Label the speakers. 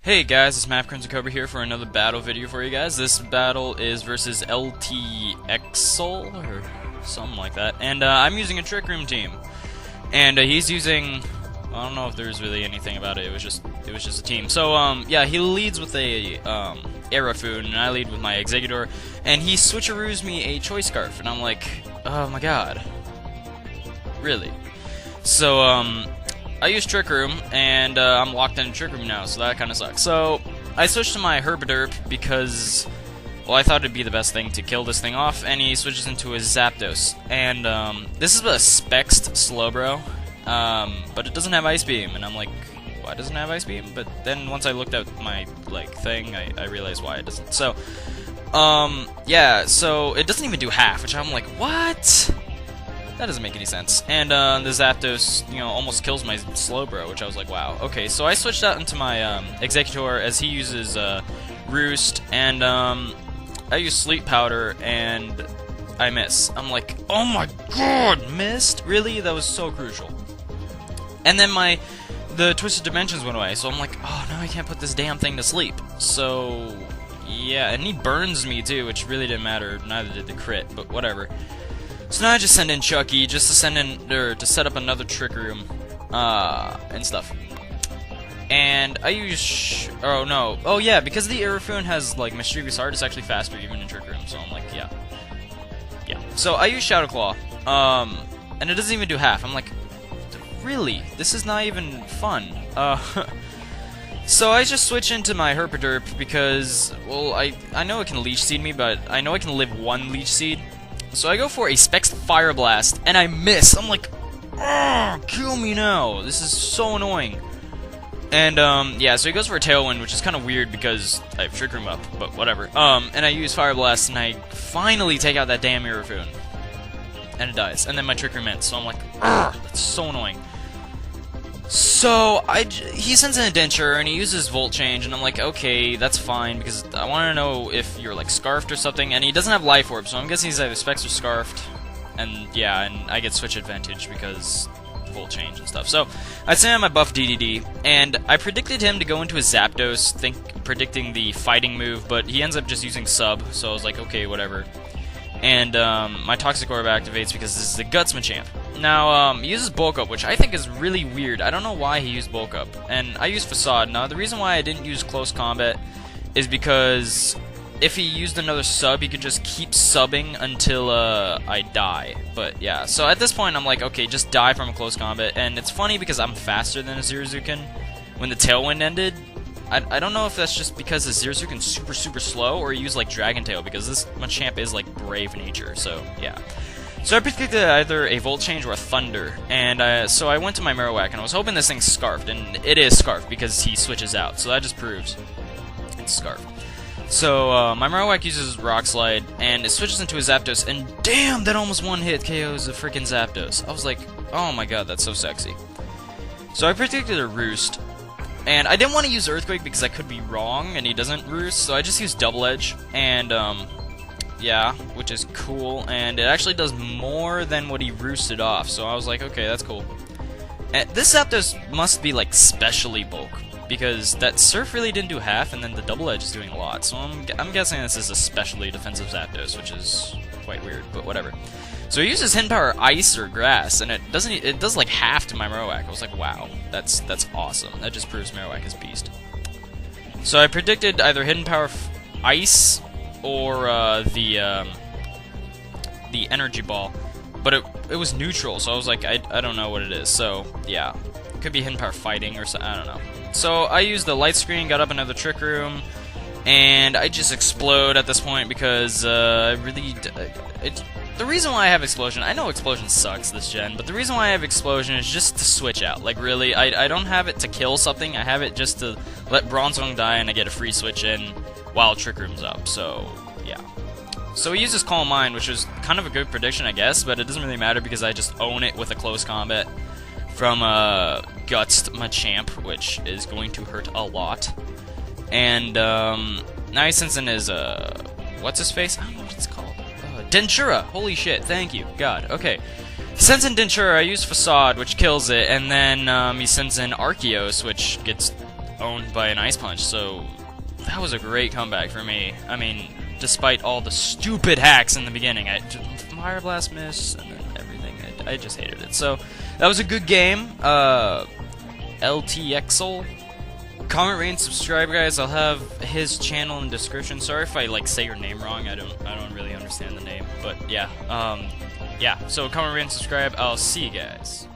Speaker 1: Hey guys, it's MapCRim here for another battle video for you guys. This battle is versus LTXayl or something like that, and I'm using a Trick Room team, and he's using. I don't know if there's really anything about it. It was just a team. So yeah, he leads with a arrow food, and I lead with my executor, and he switcheroos me a choice scarf, and I'm like, oh my god, really? So I use Trick Room, and I'm locked in Trick Room now, so that kind of sucks. So I switched to my Herpaderp because, well, I thought it'd be the best thing to kill this thing off, and he switches into a Zapdos. And this is a Spexed Slowbro, but it doesn't have Ice Beam, and I'm like, why doesn't it have Ice Beam? But then once I looked at my thing, I realized why it doesn't. So yeah, so it doesn't even do half, which I'm like, what? That doesn't make any sense. And the Zapdos, almost kills my Slowbro, which I was like, wow. Okay, so I switched out into my Executor as he uses Roost, and I use Sleep Powder, and I miss. I'm like, oh my god, missed? Really? That was so crucial. And then the Twisted Dimensions went away, so I'm like, oh, now I can't put this damn thing to sleep. So, yeah, and he burns me too, which really didn't matter. Neither did the crit, but whatever. So now I just send in Chucky, just to send in, or to set up another Trick Room, and stuff. And I use, oh no, oh yeah, because the Aerofoon has, like, Mischievous Heart, it's actually faster even in Trick Room, so I'm like, yeah. Yeah. So I use Shadow Claw, and it doesn't even do half. I'm like, really? This is not even fun. So I just switch into my Herpaderp because, well, I know it can Leech Seed me, but I know I can live one Leech Seed. So I go for a Spexed Fire Blast, and I miss. I'm like, oh, kill me now. This is so annoying. And, yeah, so he goes for a Tailwind, which is kind of weird because I have Trick Room up, but whatever. And I use Fire Blast, and I finally take out that damn Aerofoon. And it dies. And then my Trick Room ends, so I'm like, ugh, that's so annoying. So, he sends in a Denture, and he uses Volt Change, and I'm like, okay, that's fine, because I want to know if you're, like, Scarfed or something, and he doesn't have Life Orb, so I'm guessing he's either Specs or Scarfed, and, yeah, and I get Switch Advantage because Volt Change and stuff. So, I sent him my buff DDD, and I predicted him to go into his Zapdos, predicting the fighting move, but he ends up just using Sub, so I was like, okay, whatever. And, my Toxic Orb activates because this is the Guts Machamp. Now, he uses Bulk Up, which I think is really weird. I don't know why he used Bulk Up. And I used Facade. Now, the reason why I didn't use Close Combat is because if he used another sub, he could just keep subbing until, I die. But, yeah. So, at this point, I'm like, okay, just die from a Close Combat. And it's funny because I'm faster than a Zirazukin. When the Tailwind ended, I don't know if that's just because the Zirazukin's super, super slow, or he used, like, Dragon Tail, because this Machamp is, like, brave nature. So, yeah. So I predicted either a Volt Change or a Thunder, and so I went to my Marowak, and I was hoping this thing's Scarfed, and it is Scarfed because he switches out, so that just proves it's Scarfed. So my Marowak uses Rock Slide, and it switches into a Zapdos, and damn, that almost one-hit KOs a freaking Zapdos. I was like, oh my god, that's so sexy. So I predicted a Roost, and I didn't want to use Earthquake because I could be wrong, and he doesn't Roost, so I just used Double Edge, and yeah, which is cool, and it actually does more than what he roosted off, so I was like, okay, that's cool. And this Zapdos must be, like, specially bulk, because that Surf really didn't do half, and then the Double Edge is doing a lot, so I'm guessing this is a specially defensive Zapdos, which is quite weird, but whatever. So he uses Hidden Power Ice or Grass, and it does, like, half to my Marowak. I was like, wow, that's awesome. That just proves Marowak is beast. So I predicted either Hidden Power Ice or the Energy Ball, but it was neutral, so I was like, I don't know what it is, so yeah, it could be Hidden Power Fighting or something, I don't know. So I used the Light Screen, got up another Trick Room, and I just explode at this point because the reason why I have Explosion, I know Explosion sucks this gen, but the reason why I have Explosion is just to switch out. Like, really, I don't have it to kill something, I have it just to let Bronzong die and I get a free switch in while Trick Room's up, so yeah. So he uses Calm Mind, which is kind of a good prediction, I guess, but it doesn't really matter because I just own it with a Close Combat from Guts Machamp, which is going to hurt a lot. And now he sends in his, what's his face? I don't know what it's called. Dentura! Holy shit, thank you, God, okay. He sends in Dentura, I use Facade, which kills it, and then he sends in Arceus, which gets owned by an Ice Punch, so that was a great comeback for me. I mean, despite all the stupid hacks in the beginning, Fire Blast miss and then everything, I just hated it. So that was a good game. LTXayl. Comment, rate, and subscribe, guys. I'll have his channel in the description. Sorry if I like say your name wrong. I don't really understand the name, but yeah. Yeah. So comment, rate, and subscribe. I'll see you guys.